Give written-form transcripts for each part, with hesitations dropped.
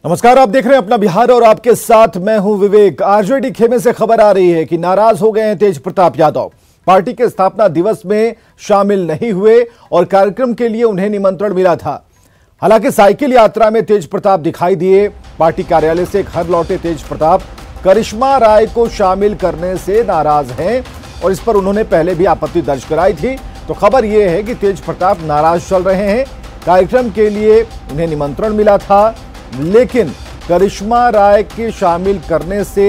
नमस्कार, आप देख रहे हैं अपना बिहार और आपके साथ मैं हूं विवेक। आरजेडी खेमे से खबर आ रही है कि नाराज हो गए हैं तेज प्रताप यादव। पार्टी के स्थापना दिवस में शामिल नहीं हुए और कार्यक्रम के लिए उन्हें निमंत्रण मिला था। हालांकि साइकिल यात्रा में तेज प्रताप दिखाई दिए। पार्टी कार्यालय से घर लौटे तेज प्रताप करिश्मा राय को शामिल करने से नाराज हैं और इस पर उन्होंने पहले भी आपत्ति दर्ज कराई थी। तो खबर यह है कि तेज प्रताप नाराज चल रहे हैं। कार्यक्रम के लिए उन्हें निमंत्रण मिला था, लेकिन करिश्मा राय के शामिल करने से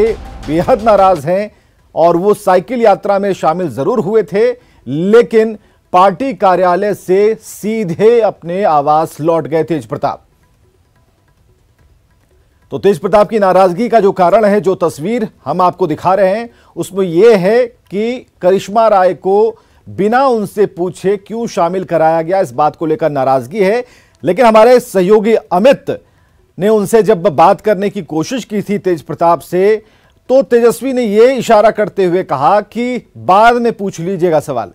बेहद नाराज हैं और वो साइकिल यात्रा में शामिल जरूर हुए थे, लेकिन पार्टी कार्यालय से सीधे अपने आवास लौट गए तेज प्रताप। तो तेज प्रताप की नाराजगी का जो कारण है, जो तस्वीर हम आपको दिखा रहे हैं, उसमें यह है कि करिश्मा राय को बिना उनसे पूछे क्यों शामिल कराया गया, इस बात को लेकर नाराजगी है। लेकिन हमारे सहयोगी अमित ने उनसे जब बात करने की कोशिश की थी तेज प्रताप से, तो तेजस्वी ने यह इशारा करते हुए कहा कि बाद में पूछ लीजिएगा सवाल।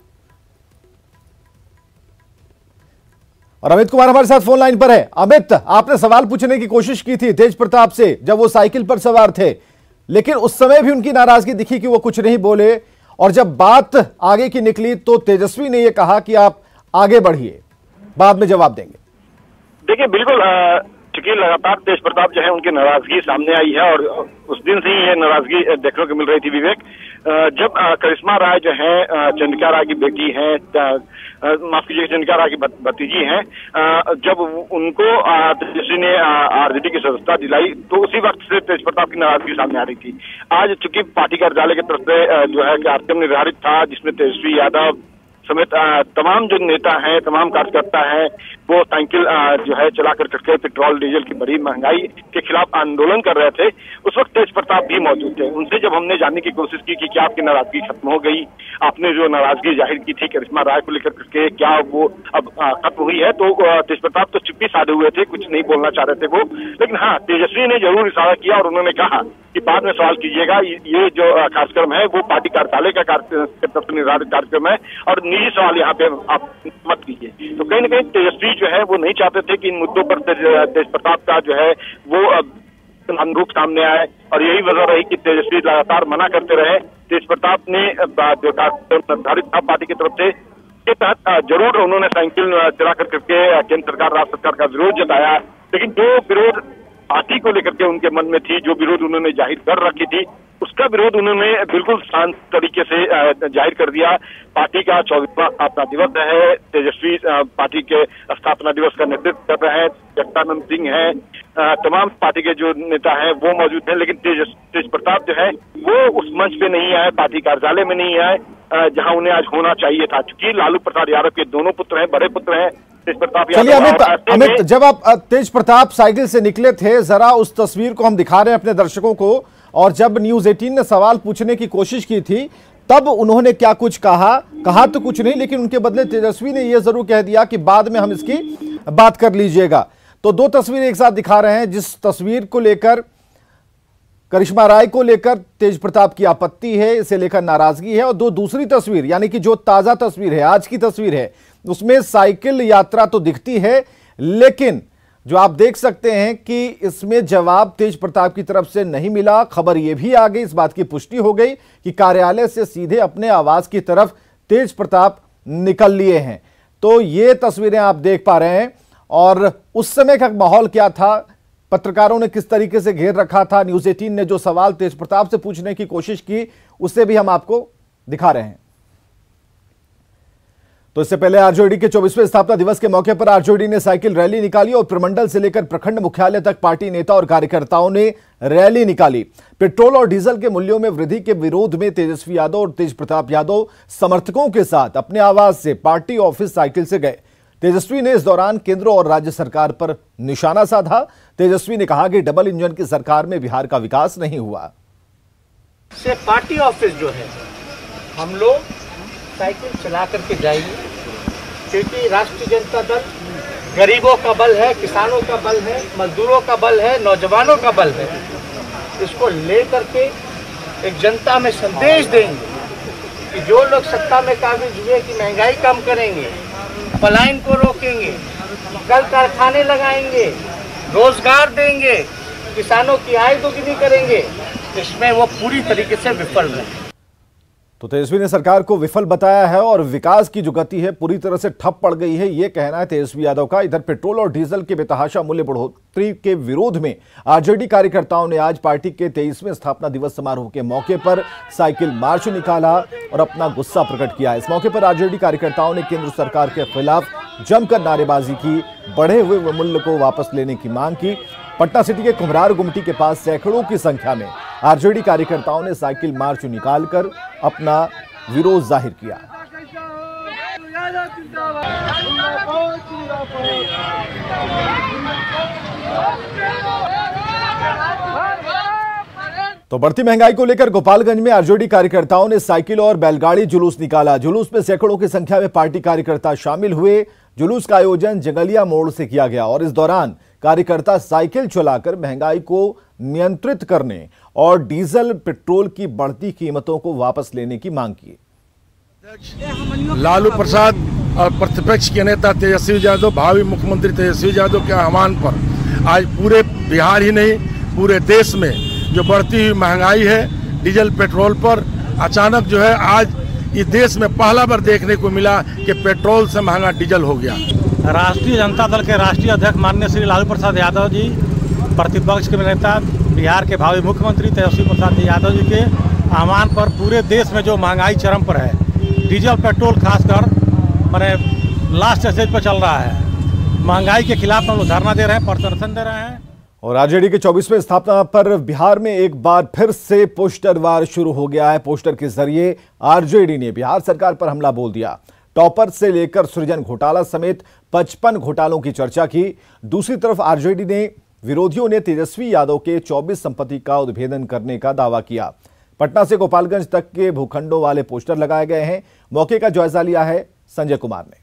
और अमित कुमार हमारे साथ फोन लाइन पर है। अमित, आपने सवाल पूछने की कोशिश की थी तेज प्रताप से जब वो साइकिल पर सवार थे, लेकिन उस समय भी उनकी नाराजगी दिखी कि वो कुछ नहीं बोले, और जब बात आगे की निकली तो तेजस्वी ने यह कहा कि आप आगे बढ़िए, बाद में जवाब देंगे। देखिए, बिल्कुल चूंकि लगातार तेज प्रताप जो है उनकी नाराजगी सामने आई है और उस दिन से ही ये नाराजगी देखने को मिल रही थी विवेक। जब करिश्मा राय जो है चंद्रिका राय की बेटी है, माफ कीजिए चंद्रिका राय की भतीजी हैं, जब उनको तेजस्वी ने आरजेडी की सदस्यता दिलाई तो उसी वक्त से तेज प्रताप की नाराजगी सामने आ रही थी। आज चूंकि पार्टी कार्यालय की तरफ से जो है कार्यक्रम निर्धारित था जिसमें तेजस्वी यादव समेत तमाम जो नेता हैं, तमाम कार्यकर्ता हैं, वो साइकिल जो है चला करके पेट्रोल डीजल की बड़ी महंगाई के खिलाफ आंदोलन कर रहे थे। उस वक्त तेज प्रताप भी मौजूद थे। उनसे जब हमने जानने की कोशिश की कि क्या आपकी नाराजगी खत्म हो गई, आपने जो नाराजगी जाहिर की थी करिश्मा राय को लेकर के, क्या वो अब खत्म हुई है, तो तेज प्रताप तो चुप्पी साधे हुए थे, कुछ नहीं बोलना चाह रहे थे वो। लेकिन हाँ, तेजस्वी ने जरूर इशारा किया और उन्होंने कहा कि बाद में सवाल कीजिएगा, ये जो कार्यक्रम है वो पार्टी कार्यालय का तरफ से निर्धारित कार्यक्रम है और निजी सवाल यहाँ पे आप मत कीजिए। तो कहीं ना कहीं तेजस्वी जो है वो नहीं चाहते थे कि इन मुद्दों पर तेज प्रताप का जो है वो अनुरूप सामने आए, और यही वजह रही कि तेजस्वी लगातार मना करते रहे। तेज प्रताप ने जो कार्यक्रम निर्धारित था पार्टी की तरफ से के तहत जरूर उन्होंने साइकिल चला करके केंद्र सरकार, राज्य सरकार का विरोध जताया, लेकिन जो विरोध पार्टी को लेकर के उनके मन में थी, जो विरोध उन्होंने जाहिर कर रखी थी, उसका विरोध उन्होंने बिल्कुल शांत तरीके से जाहिर कर दिया। पार्टी का 24वां स्थापना दिवस है, तेजस्वी पार्टी के स्थापना दिवस का नेतृत्व कर रहे हैं, जगदानंद सिंह हैं, तमाम पार्टी के जो नेता हैं वो मौजूद हैं, लेकिन तेज प्रताप जो है वो उस मंच पे नहीं आए, पार्टी कार्यालय में नहीं आए जहां उन्हें आज होना चाहिए था। क्योंकि लालू प्रसाद यादव के दोनों पुत्र हैं, बड़े पुत्र हैं तेज प्रताप यादव। चलिए अमित, जब आप तेज प्रताप साइकिल से निकले थे, जरा उस तस्वीर को हम दिखा रहे हैं अपने दर्शकों को, और जब न्यूज 18 ने सवाल पूछने की कोशिश की थी तब उन्होंने क्या कुछ कहा तो कुछ नहीं, लेकिन उनके बदले तेजस्वी ने यह जरूर कह दिया कि बाद में हम इसकी बात कर लीजिएगा। तो दो तस्वीरें एक साथ दिखा रहे हैं, जिस तस्वीर को लेकर करिश्मा राय को लेकर तेज प्रताप की आपत्ति है, इसे लेकर नाराजगी है, और दूसरी तस्वीर यानी कि जो ताजा तस्वीर है, आज की तस्वीर है, उसमें साइकिल यात्रा तो दिखती है, लेकिन जो आप देख सकते हैं कि इसमें जवाब तेज प्रताप की तरफ से नहीं मिला। खबर यह भी आ गई, इस बात की पुष्टि हो गई कि कार्यालय से सीधे अपने आवास की तरफ तेज प्रताप निकल लिए हैं। तो ये तस्वीरें आप देख पा रहे हैं, और उस समय का माहौल क्या था, पत्रकारों ने किस तरीके से घेर रखा था, न्यूज 18 ने जो सवाल तेज प्रताप से पूछने की कोशिश की, उसे भी हम आपको दिखा रहे हैं। तो इससे पहले आरजेडी के 24वें स्थापना दिवस के मौके पर आरजेडी ने साइकिल रैली निकाली और प्रमंडल से लेकर प्रखंड मुख्यालय तक पार्टी नेता और कार्यकर्ताओं ने रैली निकाली। पेट्रोल और डीजल के मूल्यों में वृद्धि के विरोध में तेजस्वी यादव और तेज प्रताप यादव समर्थकों के साथ अपने आवास से पार्टी ऑफिस साइकिल से गए। तेजस्वी ने इस दौरान केंद्र और राज्य सरकार पर निशाना साधा। तेजस्वी ने कहा कि डबल इंजन की सरकार में बिहार का विकास नहीं हुआ। से पार्टी ऑफिस जो है हम लोग साइकिल चला करके जाएंगे, क्योंकि राष्ट्रीय जनता दल गरीबों का बल है, किसानों का बल है, मजदूरों का बल है, नौजवानों का बल है। इसको लेकर के एक जनता में संदेश देंगे कि जो लोग सत्ता में काबिज हुए कि महंगाई कम करेंगे, पलायन को रोकेंगे, कल कारखाने लगाएंगे, रोजगार देंगे, किसानों की आय दोगुनी करेंगे, इसमें वो पूरी तरीके से विफल रहे। तो तेजस्वी ने सरकार को विफल बताया है और विकास की जो गति है पूरी तरह से ठप पड़ गई है, यह कहना है तेजस्वी यादव का। इधर पेट्रोल और डीजल के बेतहाशा मूल्य बढ़ोतरी के विरोध में आरजेडी कार्यकर्ताओं ने आज पार्टी के 23वें स्थापना दिवस समारोह के मौके पर साइकिल मार्च निकाला और अपना गुस्सा प्रकट किया। इस मौके पर आरजेडी कार्यकर्ताओं ने केंद्र सरकार के खिलाफ जमकर नारेबाजी की, बढ़े हुए मूल्य को वापस लेने की मांग की। पटना सिटी के कुम्हरार गुमटी के पास सैकड़ों की संख्या में आरजेडी कार्यकर्ताओं ने साइकिल मार्च निकालकर अपना विरोध जाहिर किया। तो बढ़ती महंगाई को लेकर गोपालगंज में आरजेडी कार्यकर्ताओं ने साइकिल और बैलगाड़ी जुलूस निकाला। जुलूस में सैकड़ों की संख्या में पार्टी कार्यकर्ता शामिल हुए। जुलूस का आयोजन जंगलिया मोड़ से किया गया और इस दौरान कार्यकर्ता साइकिल चलाकर महंगाई को नियंत्रित करने और डीजल पेट्रोल की बढ़ती कीमतों को वापस लेने की मांग की। लालू प्रसाद और प्रतिपक्ष के नेता तेजस्वी यादव, भावी मुख्यमंत्री तेजस्वी यादव के आह्वान पर आज पूरे बिहार ही नहीं पूरे देश में जो बढ़ती हुई महंगाई है डीजल पेट्रोल पर, अचानक जो है आज इस देश में पहला बार देखने को मिला कि पेट्रोल से महंगा डीजल हो गया। राष्ट्रीय जनता दल के राष्ट्रीय अध्यक्ष माननीय श्री लालू प्रसाद यादव जी, प्रतिपक्ष के नेता बिहार के भावी मुख्यमंत्री तेजस्वी प्रसाद यादव जी के आह्वान पर पूरे देश में जो महंगाई चरम पर है, डीजल पेट्रोल खासकर मैंने लास्ट स्टेज पर चल रहा है। महंगाई के खिलाफ हम लोग धरना दे रहे हैं, प्रदर्शन दे रहे हैं। और आरजेडी के 24वें स्थापना पर बिहार में एक बार फिर से पोस्टर वार शुरू हो गया है। पोस्टर के जरिए आरजेडी ने बिहार सरकार पर हमला बोल दिया। टॉपर से लेकर सृजन घोटाला समेत 55 घोटालों की चर्चा की। दूसरी तरफ आरजेडी ने विरोधियों ने तेजस्वी यादव के 24 संपत्ति का उद्भेदन करने का दावा किया। पटना से गोपालगंज तक के भूखंडों वाले पोस्टर लगाए गए हैं। मौके का जायजा लिया है संजय कुमार ने।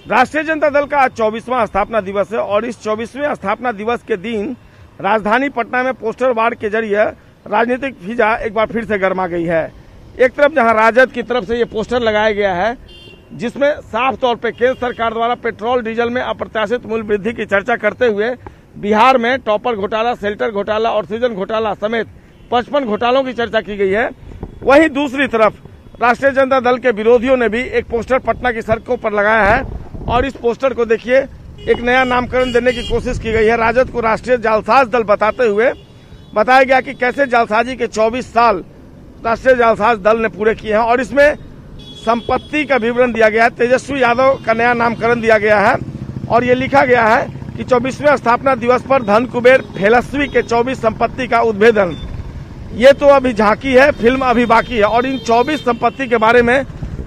राष्ट्रीय जनता दल का आज 24वां स्थापना दिवस है और इस 24वें स्थापना दिवस के दिन राजधानी पटना में पोस्टर वार के जरिए राजनीतिक फिजा एक बार फिर से गर्मा गई है। एक तरफ जहां राजद की तरफ से ये पोस्टर लगाया गया है जिसमें साफ तौर पे केंद्र सरकार द्वारा पेट्रोल डीजल में अप्रत्याशित मूल्य वृद्धि की चर्चा करते हुए बिहार में टॉपर घोटाला, शेल्टर घोटाला और सृजन घोटाला समेत 55 घोटालों की चर्चा की गई है। वहीं दूसरी तरफ राष्ट्रीय जनता दल के विरोधियों ने भी एक पोस्टर पटना की सड़कों पर लगाया है और इस पोस्टर को देखिए एक नया नामकरण देने की कोशिश की गई है। राजद को राष्ट्रीय जालसाज दल बताते हुए बताया गया कि कैसे जालसाजी के 24 साल राष्ट्रीय जालसाज दल ने पूरे किए हैं और इसमें संपत्ति का विवरण दिया गया है। तेजस्वी यादव का नया नामकरण दिया गया है और ये लिखा गया है कि 24वें स्थापना दिवस पर धन कुबेर फेलस्वी के 24 संपत्ति का उद्भेदन। ये तो अभी झांकी है, फिल्म अभी बाकी है और इन 24 संपत्ति के बारे में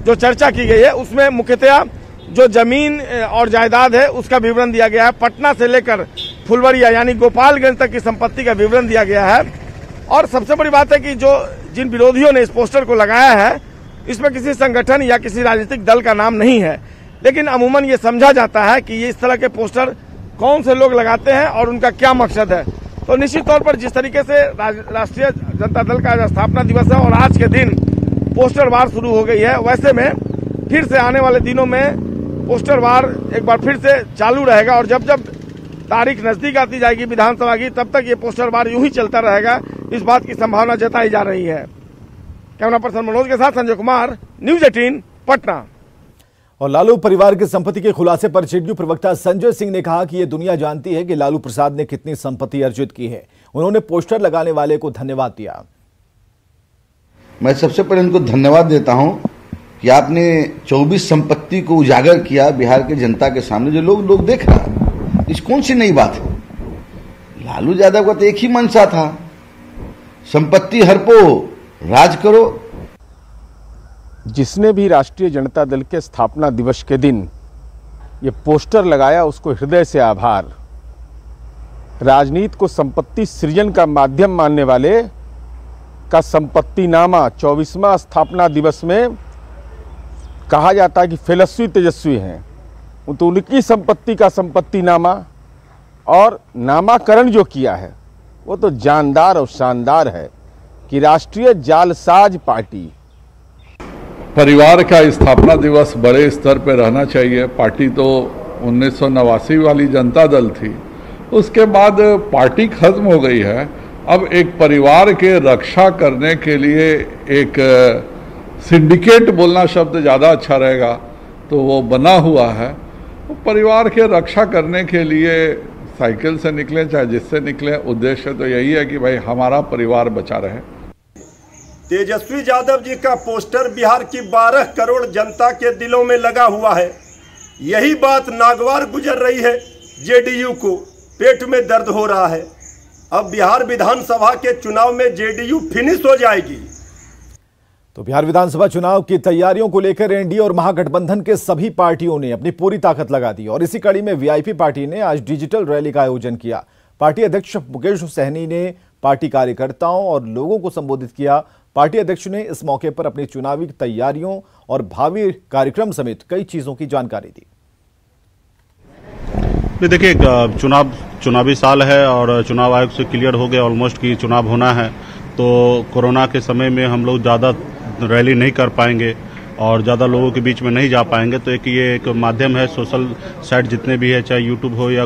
जो चर्चा की गई है उसमें मुख्यतः जो जमीन और जायदाद है उसका विवरण दिया गया है। पटना से लेकर फुलवरिया यानी गोपालगंज तक की संपत्ति का विवरण दिया गया है। और सबसे बड़ी बात है कि जो जिन विरोधियों ने इस पोस्टर को लगाया है इसमें किसी संगठन या किसी राजनीतिक दल का नाम नहीं है, लेकिन अमूमन ये समझा जाता है कि ये इस तरह के पोस्टर कौन से लोग लगाते हैं और उनका क्या मकसद है। तो निश्चित तौर पर जिस तरीके से राष्ट्रीय जनता दल का स्थापना दिवस है और आज के दिन पोस्टर वार शुरू हो गई है, वैसे में फिर से आने वाले दिनों में पोस्टर वार एक बार फिर से चालू रहेगा और जब जब तारीख नजदीक आती जाएगी विधानसभा की तब तक ये पोस्टर वार यूं ही चलता रहेगा, इस बात की संभावना जताई जा रही है। कैमरा पर्सन मनोज के साथ संजय कुमार, न्यूज 18 पटना। और लालू परिवार की संपत्ति के खुलासे पर जेडीयू प्रवक्ता संजय सिंह ने कहा कि यह दुनिया जानती है कि लालू प्रसाद ने कितनी संपत्ति अर्जित की है। उन्होंने पोस्टर लगाने वाले को धन्यवाद दिया। मैं सबसे पहले उनको धन्यवाद देता हूं कि आपने 24 संपत्ति को उजागर किया बिहार के जनता के सामने, जो लोग देख रहा। इस कौन सी नई बात है? लालू यादव का तो एक ही मंशा था, संपत्ति हड़पो राज करो। जिसने भी राष्ट्रीय जनता दल के स्थापना दिवस के दिन ये पोस्टर लगाया उसको हृदय से आभार। राजनीति को संपत्ति सृजन का माध्यम मानने वाले का संपत्तिनामा 24वां स्थापना दिवस में कहा जाता है कि फेलस्वी तेजस्वी हैं, तो उनकी संपत्ति का संपत्तिनामा और नामाकरण जो किया है वो तो जानदार और शानदार है कि राष्ट्रीय जालसाज पार्टी। परिवार का स्थापना दिवस बड़े स्तर पर रहना चाहिए। पार्टी तो 1989 वाली जनता दल थी उसके बाद पार्टी खत्म हो गई है। अब एक परिवार के रक्षा करने के लिए एक सिंडिकेट बोलना शब्द ज़्यादा अच्छा रहेगा, तो वो बना हुआ है। परिवार के रक्षा करने के लिए साइकिल से निकले चाहे जिससे निकले, उद्देश्य तो यही है कि भाई हमारा परिवार बचा रहे। तेजस्वी यादव जी का पोस्टर बिहार की 12 करोड़ जनता के दिलों में लगा हुआ है। यही बात नागवार गुजर रही है जेडीयू को, पेट में दर्द हो रहा है। अब बिहार विधानसभा के चुनाव में जेडीयू फिनिश हो जाएगी। तो बिहार विधानसभा चुनाव की तैयारियों को लेकर एनडीए और महागठबंधन के सभी पार्टियों ने अपनी पूरी ताकत लगा दी और इसी कड़ी में वीआईपी पार्टी ने आज डिजिटल रैली का आयोजन किया। पार्टी अध्यक्ष मुकेश सहनी ने पार्टी कार्यकर्ताओं और लोगों को संबोधित किया। पार्टी अध्यक्ष ने इस मौके पर अपनी चुनावी तैयारियों और भावी कार्यक्रम समेत कई चीजों की जानकारी दी। देखिए, चुनावी साल है और चुनाव आयोग से क्लियर हो गया ऑलमोस्ट कि चुनाव होना है, तो कोरोना के समय में हम लोग ज़्यादा रैली नहीं कर पाएंगे और ज़्यादा लोगों के बीच में नहीं जा पाएंगे। तो ये एक माध्यम है, सोशल साइट जितने भी है, चाहे यूट्यूब हो या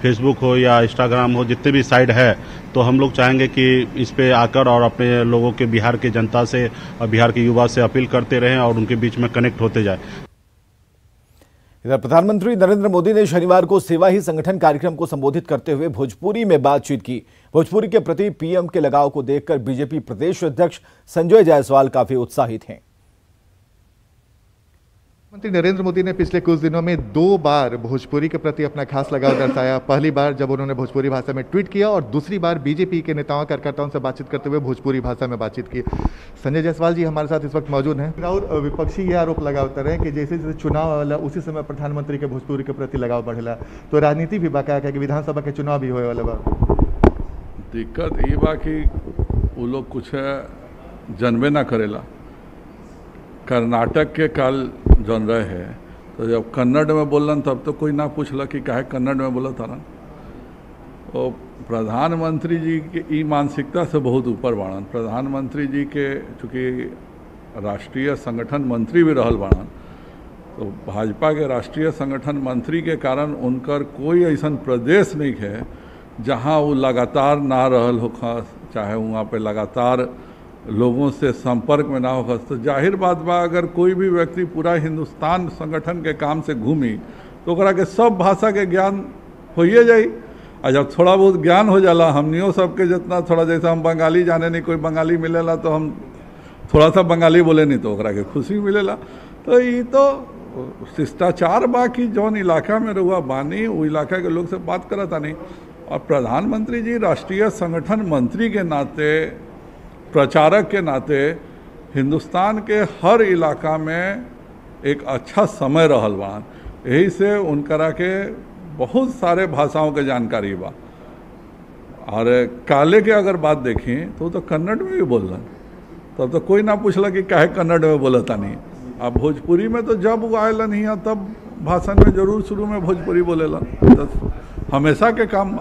फेसबुक हो या इंस्टाग्राम हो, जितने भी साइट है, तो हम लोग चाहेंगे कि इस पे आकर और अपने लोगों के, बिहार के जनता से और बिहार के युवा से अपील करते रहें और उनके बीच में कनेक्ट होते जाए। इधर प्रधानमंत्री नरेंद्र मोदी ने शनिवार को सेवा ही संगठन कार्यक्रम को संबोधित करते हुए भोजपुरी में बातचीत की। भोजपुरी के प्रति पीएम के लगाव को देखकर बीजेपी प्रदेश अध्यक्ष संजय जायसवाल काफी उत्साहित हैं। प्रधानमंत्री नरेंद्र मोदी ने पिछले कुछ दिनों में 2 बार भोजपुरी के प्रति अपना खास लगाव दर्शाया। पहली बार जब उन्होंने भोजपुरी भाषा में ट्वीट किया और दूसरी बार बीजेपी के नेताओं कार्यकर्ताओं से बातचीत करते हुए भोजपुरी भाषा में बातचीत की। संजय जायसवाल जी हमारे साथ इस वक्त मौजूद हैं। और विपक्षी ये आरोप लगाते रहे कि जैसे जैसे चुनाव वाला उसी समय प्रधानमंत्री के भोजपुरी के प्रति लगाव बढ़ेला, तो राजनीति भी बाका है कि विधानसभा के चुनाव भी होए वाला बा। दिक्कत ये बा कि वो लोग कुछ जनबे ना करेला। कर्नाटक के काल जन रहे है, तो जब कन्नड़ में बोलन तब तो कोई ना पूछला कि काहे कन्नड़ में बोला तारन। और प्रधानमंत्री जी के ई मानसिकता से बहुत ऊपर बाड़न। प्रधानमंत्री जी के चूँकि राष्ट्रीय संगठन मंत्री भी रहल बाड़न, तो भाजपा के राष्ट्रीय संगठन मंत्री के कारण उनकर कोई ऐसा प्रदेश नहीं है जहां वो लगातार ना रहल हो, चाहे वहाँ पे लगातार लोगों से संपर्क में ना हो। तो जाहिर बात बा, अगर कोई भी व्यक्ति पूरा हिंदुस्तान संगठन के काम से घूमी तो ओकरा के सब भाषा के ज्ञान होइए जाई। और जब थोड़ा बहुत ज्ञान हो जाला, हमनियों सबके जितना थोड़ा, जैसे हम बंगाली जाने नहीं, कोई बंगाली मिलेला तो हम थोड़ा सा बंगाली बोले नहीं तो ओकरा के खुशी मिलेला। तो ये तो शिष्टाचार बा कि जौन इलाका में रहुआ बानी वो इलाका के लोग से बात करता नहीं। और प्रधानमंत्री जी राष्ट्रीय संगठन मंत्री के नाते, प्रचारक के नाते हिंदुस्तान के हर इलाका में एक अच्छा समय रहल बा। यही से उनकरा के बहुत सारे भाषाओं के जानकारी बा। और काले के अगर बात देखें तो कन्नड़ में भी बोलन, तब तो कोई ना पूछला कि काहे कन्नड़ में बोलता नहीं। अब भोजपुरी में तो जब वो आयलन ही तब भाषण में जरूर शुरू में भोजपुरी बोलेला, तो हमेशा के काम।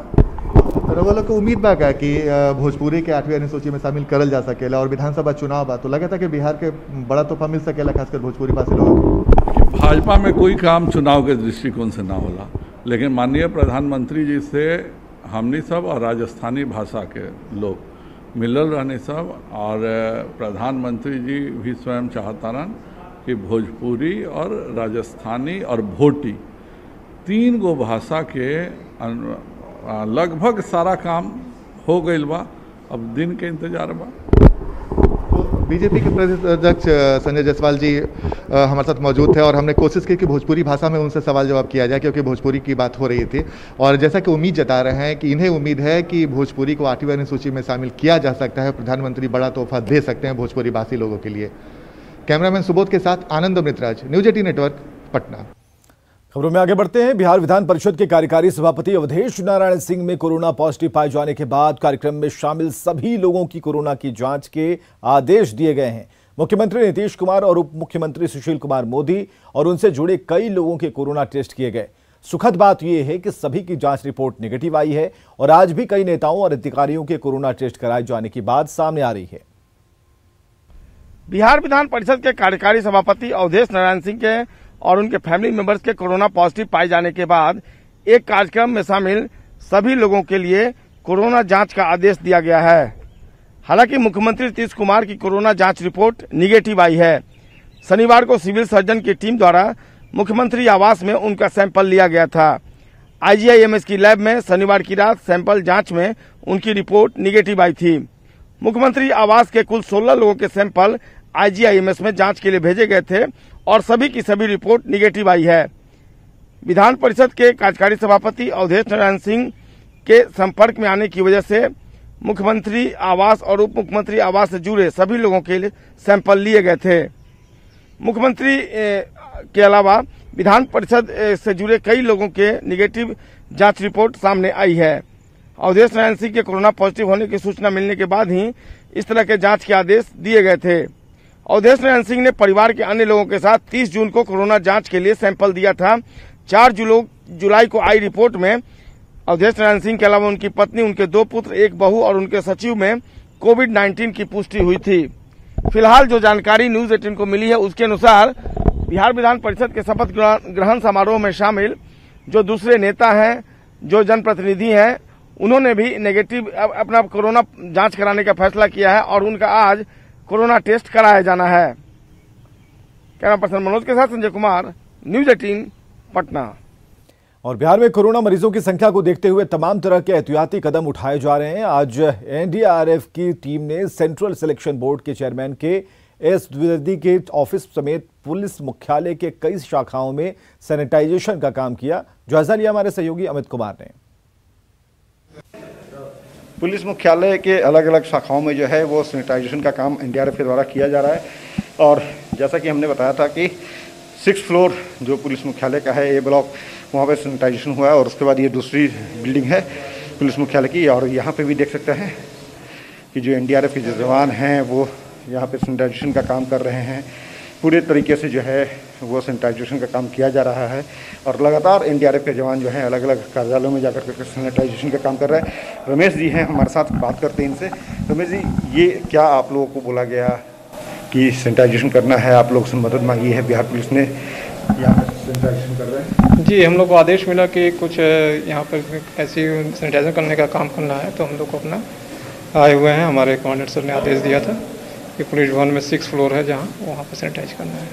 रउआ लोग को उम्मीद बा का कि भोजपुरी के 8वीं अनुसूची में शामिल करल जा सकेला और विधानसभा चुनाव बा तो लगा था कि बिहार के बड़ा तोहफा मिल सकेला, खासकर भोजपुरी भाषी लोग। भाजपा में कोई काम चुनाव के दृष्टिकोण से ना होला, लेकिन माननीय प्रधानमंत्री जी से हमनी सब और राजस्थानी भाषा के लोग मिलल रहने सब, और प्रधानमंत्री जी भी स्वयं चाहतारन कि भोजपुरी और राजस्थानी और भोटी 3 गो भाषा के लगभग सारा काम हो गई बा। अब दिन के इंतजार बा। बीजेपी के प्रदेश अध्यक्ष संजय जायसवाल जी हमारे साथ मौजूद थे और हमने कोशिश की कि भोजपुरी भाषा में उनसे सवाल जवाब किया जाए, क्योंकि भोजपुरी की बात हो रही थी। और जैसा कि उम्मीद जता रहे हैं कि इन्हें उम्मीद है कि भोजपुरी को 8वीं अनुसूची में शामिल किया जा सकता है, प्रधानमंत्री बड़ा तोहफा दे सकते हैं भोजपुरी भाषी लोगों के लिए। कैमरामैन सुबोध के साथ आनंद अमृतराज, न्यूज 18 नेटवर्क, पटना। खबरों में आगे बढ़ते हैं। बिहार विधान परिषद के कार्यकारी सभापति अवधेश नारायण सिंह में कोरोना पॉजिटिव पाए जाने के बाद कार्यक्रम में शामिल सभी लोगों की कोरोना की जांच के आदेश दिए गए हैं। मुख्यमंत्री नीतीश कुमार और उप मुख्यमंत्री सुशील कुमार मोदी और उनसे जुड़े कई लोगों के कोरोना टेस्ट किए गए। सुखद बात यह है कि सभी की जांच रिपोर्ट नेगेटिव आई है और आज भी कई नेताओं और अधिकारियों के कोरोना टेस्ट कराए जाने की बात सामने आ रही है। बिहार विधान परिषद के कार्यकारी सभापति अवधेश नारायण सिंह के और उनके फैमिली मेंबर्स के कोरोना पॉजिटिव पाए जाने के बाद एक कार्यक्रम में शामिल सभी लोगों के लिए कोरोना जांच का आदेश दिया गया है। हालांकि मुख्यमंत्री नीतीश कुमार की कोरोना जांच रिपोर्ट निगेटिव आई है। शनिवार को सिविल सर्जन की टीम द्वारा मुख्यमंत्री आवास में उनका सैंपल लिया गया था। IGIMS की लैब में शनिवार की रात सैंपल जांच में उनकी रिपोर्ट निगेटिव आई थी। मुख्यमंत्री आवास के कुल 16 लोगों के सैंपल IGIMS में जांच के लिए भेजे गए थे और सभी की सभी रिपोर्ट निगेटिव आई है। विधान परिषद के कार्यकारी सभापति अवधेश नारायण सिंह के संपर्क में आने की वजह से मुख्यमंत्री आवास और उप मुख्यमंत्री आवास से जुड़े सभी लोगों के लिए सैंपल लिए गए थे। मुख्यमंत्री के अलावा विधान परिषद से जुड़े कई लोगों के निगेटिव जांच रिपोर्ट सामने आई है। अवधेश नारायण सिंह के कोरोना पॉजिटिव होने की सूचना मिलने के बाद ही इस तरह के जांच के आदेश दिए गए थे। अवधेश नारायण सिंह ने परिवार के अन्य लोगों के साथ 30 जून को कोरोना जांच के लिए सैंपल दिया था। 4 जुलाई को आई रिपोर्ट में अवधेश नारायण सिंह के अलावा उनकी पत्नी, उनके 2 पुत्र, 1 बहू और उनके सचिव में कोविड-19 की पुष्टि हुई थी। फिलहाल जो जानकारी न्यूज 18 को मिली है उसके अनुसार बिहार विधान परिषद के शपथ ग्रहण समारोह में शामिल जो दूसरे नेता हैं, जो जनप्रतिनिधि हैं, उन्होंने भी नेगेटिव अपना कोरोना जांच कराने का फैसला किया है और उनका आज कोरोना टेस्ट कराया जाना है। कैमरा पर्सन मनोज के साथ संजय कुमार, न्यूज 18 पटना। और बिहार में कोरोना मरीजों की संख्या को देखते हुए तमाम तरह के एहतियाती कदम उठाए जा रहे हैं। आज NDRF की टीम ने सेंट्रल सिलेक्शन बोर्ड के चेयरमैन के S द्विवेदी के ऑफिस समेत पुलिस मुख्यालय के कई शाखाओं में सैनिटाइजेशन का काम किया। जायजा लिया हमारे सहयोगी अमित कुमार ने। पुलिस मुख्यालय के अलग अलग शाखाओं में जो है वो सैनिटाइजेशन का काम NDRF के द्वारा किया जा रहा है। और जैसा कि हमने बताया था कि 6th फ्लोर जो पुलिस मुख्यालय का है, A ब्लॉक, वहाँ पे सैनिटाइजेशन हुआ है। और उसके बाद ये दूसरी बिल्डिंग है पुलिस मुख्यालय की, और यहाँ पे भी देख सकते हैं कि जो NDRF के जो जवान हैं वो यहाँ पे सैनिटाइजेशन का काम कर रहे हैं। पूरे तरीके से जो है वो सैनिटाइजेशन का काम किया जा रहा है और लगातार NDRF के जवान जो हैं अलग अलग कार्यालयों में जाकर के सैनिटाइजेशन का काम कर रहे हैं। रमेश जी हैं हमारे साथ, बात करते हैं इनसे। रमेश जी, ये क्या आप लोगों को बोला गया कि सैनिटाइजेशन करना है, आप लोग से मदद मांगी है, बिहार पुलिस ने यहाँ पर सैनिटाइजेशन कर रहे हैं? जी, हम लोग को आदेश मिला कि कुछ यहाँ पर ऐसी सैनिटाइजेशन करने का काम करना है, तो हम लोग को अपना आए हुए हैं। हमारे कमांडेंट सर ने आदेश दिया था कि पुलिस भवन में 6th फ्लोर है जहाँ वहाँ पर सैनिटाइज करना है।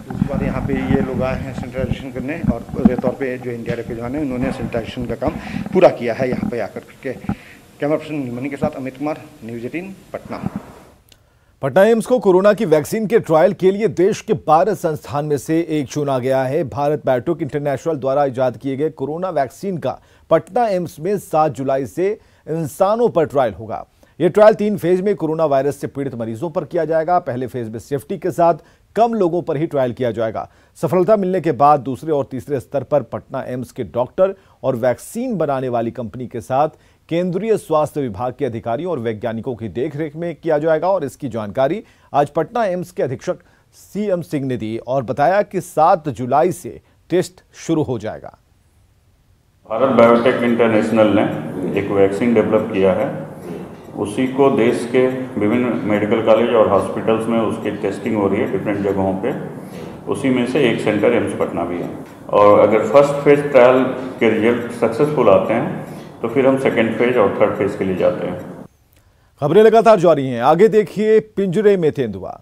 उसके बाद यहाँ पे ये लोग आए हैं सैनिटाइजेशन करने और पूरे तौर पे जो NDRF के जवान हैं उन्होंने सैनिटाइजेशन का काम पूरा किया है यहाँ पे आकर के। कैमरा पर्सन नीलमणि के साथ अमित कुमार, न्यूज 18 पटना। पटना एम्स को कोरोना की वैक्सीन के ट्रायल के लिए देश के 12 संस्थान में से एक चुना गया है। भारत बायोटेक इंटरनेशनल द्वारा इजाद किए गए कोरोना वैक्सीन का पटना एम्स में 7 जुलाई से इंसानों पर ट्रायल होगा। यह ट्रायल 3 फेज में कोरोना वायरस से पीड़ित मरीजों पर किया जाएगा। पहले फेज में सेफ्टी के साथ कम लोगों पर ही ट्रायल किया जाएगा। सफलता मिलने के बाद दूसरे और तीसरे स्तर पर पटना एम्स के डॉक्टर और वैक्सीन बनाने वाली कंपनी के साथ केंद्रीय स्वास्थ्य विभाग के अधिकारियों और वैज्ञानिकों की देखरेख में किया जाएगा। और इसकी जानकारी आज पटना एम्स के अधीक्षक CM सिंह ने दी और बताया कि 7 जुलाई से टेस्ट शुरू हो जाएगा। भारत बायोटेक इंटरनेशनल ने एक वैक्सीन डेवलप किया है, उसी को देश के विभिन्न मेडिकल कॉलेज और हॉस्पिटल्स में उसकी टेस्टिंग हो रही है डिफरेंट जगहों पे। उसी में से एक सेंटर एम्स पटना भी है। और अगर फर्स्ट फेज ट्रायल के रिजल्ट सक्सेसफुल आते हैं तो फिर हम सेकेंड फेज और थर्ड फेज के लिए जाते हैं। खबरें लगातार जारी हैं, आगे देखिए पिंजरे में तेंदुआ।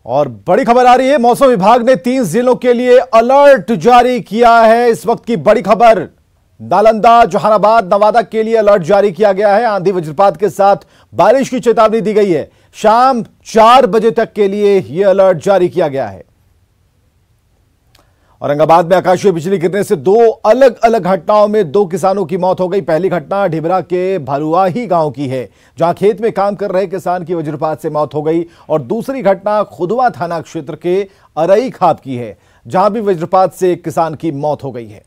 और बड़ी खबर आ रही है, मौसम विभाग ने 3 जिलों के लिए अलर्ट जारी किया है। इस वक्त की बड़ी खबर, नालंदा, जहानाबाद, नवादा के लिए अलर्ट जारी किया गया है। आंधी वज्रपात के साथ बारिश की चेतावनी दी गई है। शाम 4 बजे तक के लिए यह अलर्ट जारी किया गया है। औरंगाबाद में आकाशीय बिजली गिरने से 2 अलग अलग घटनाओं में 2 किसानों की मौत हो गई। पहली घटना ढिबरा के भलुआही गांव की है, जहां खेत में काम कर रहे किसान की वज्रपात से मौत हो गई। और दूसरी घटना खुदवा थाना क्षेत्र के अरई खाप की है, जहां भी वज्रपात से एक किसान की मौत हो गई है।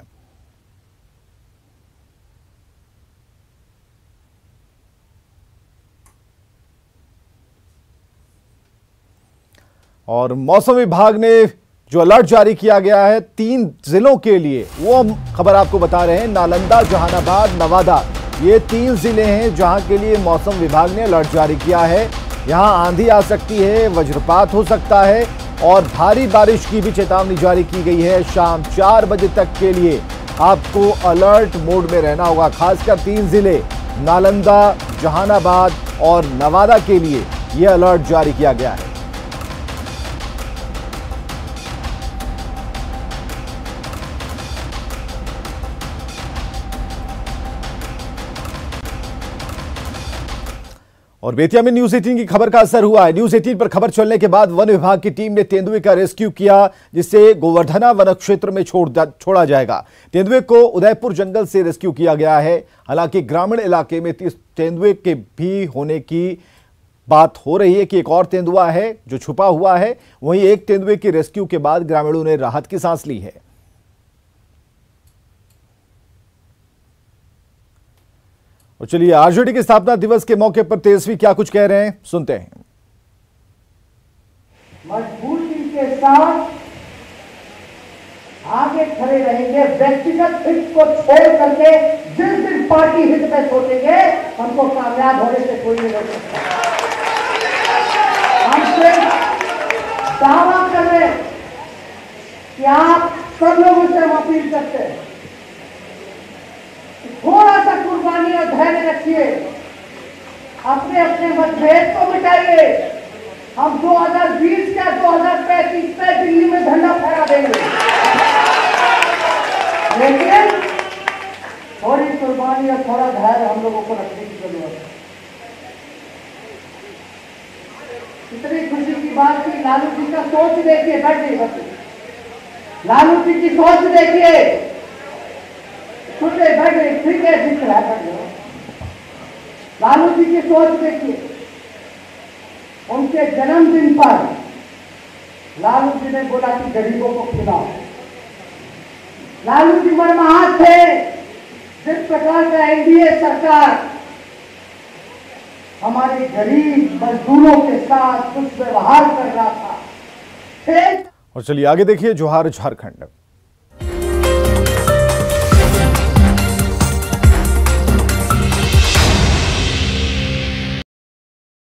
और मौसम विभाग ने जो अलर्ट जारी किया गया है 3 जिलों के लिए, वो हम खबर आपको बता रहे हैं। नालंदा, जहानाबाद, नवादा, ये 3 जिले हैं जहां के लिए मौसम विभाग ने अलर्ट जारी किया है। यहां आंधी आ सकती है, वज्रपात हो सकता है और भारी बारिश की भी चेतावनी जारी की गई है। शाम 4 बजे तक के लिए आपको अलर्ट मोड में रहना होगा। खासकर 3 जिले नालंदा, जहानाबाद और नवादा के लिए यह अलर्ट जारी किया गया है। और बेतिया में न्यूज 18 की खबर का असर हुआ है। न्यूज 18 पर खबर चलने के बाद वन विभाग की टीम ने तेंदुए का रेस्क्यू किया, जिसे गोवर्धना वन क्षेत्र में छोड़ा जाएगा। तेंदुए को उदयपुर जंगल से रेस्क्यू किया गया है। हालांकि ग्रामीण इलाके में तेंदुए के भी होने की बात हो रही है कि एक और तेंदुआ है जो छुपा हुआ है। वहीं एक तेंदुए की रेस्क्यू के बाद ग्रामीणों ने राहत की सांस ली है। और चलिए आरजेडी के स्थापना दिवस के मौके पर तेजस्वी क्या कुछ कह रहे हैं, सुनते हैं। मजबूती के साथ आगे खड़े रहेंगे। व्यक्तिगत हित को छोड़ करके जिस दिन पार्टी हित में सोचेंगे, हमको कामयाब होने से कोई नहीं रोक सकता। हम सिर्फ दावा कर रहे हैं कि आप सब लोगों से हम अपील करते हैं, थोड़ा सा कुर्बानी और धैर्य रखिए, अपने अपने मतभेद को मिटाइए। हम 2020 का 2035 में दिल्ली में झंडा फहरा देंगे, लेकिन थोड़ी कुर्बानी और थोड़ा धैर्य हम लोगों को रखने की जरूरत है। इतनी खुशी की बात की, लालू जी का सोच देखिए, बैठिए, लालू जी की सोच देखिए, सुनते बैठे, ठीक है, दिख रहा है। लालू जी की सोच देखिए, उनके जन्मदिन पर लालू जी ने बोला कि गरीबों को खिलाओ। लालू जी मनमहान थे। जिस प्रकार का एनडीए सरकार हमारे गरीब मजदूरों के साथ दुष्व्यवहार कर रहा था। और चलिए आगे देखिए जोहार झारखंड।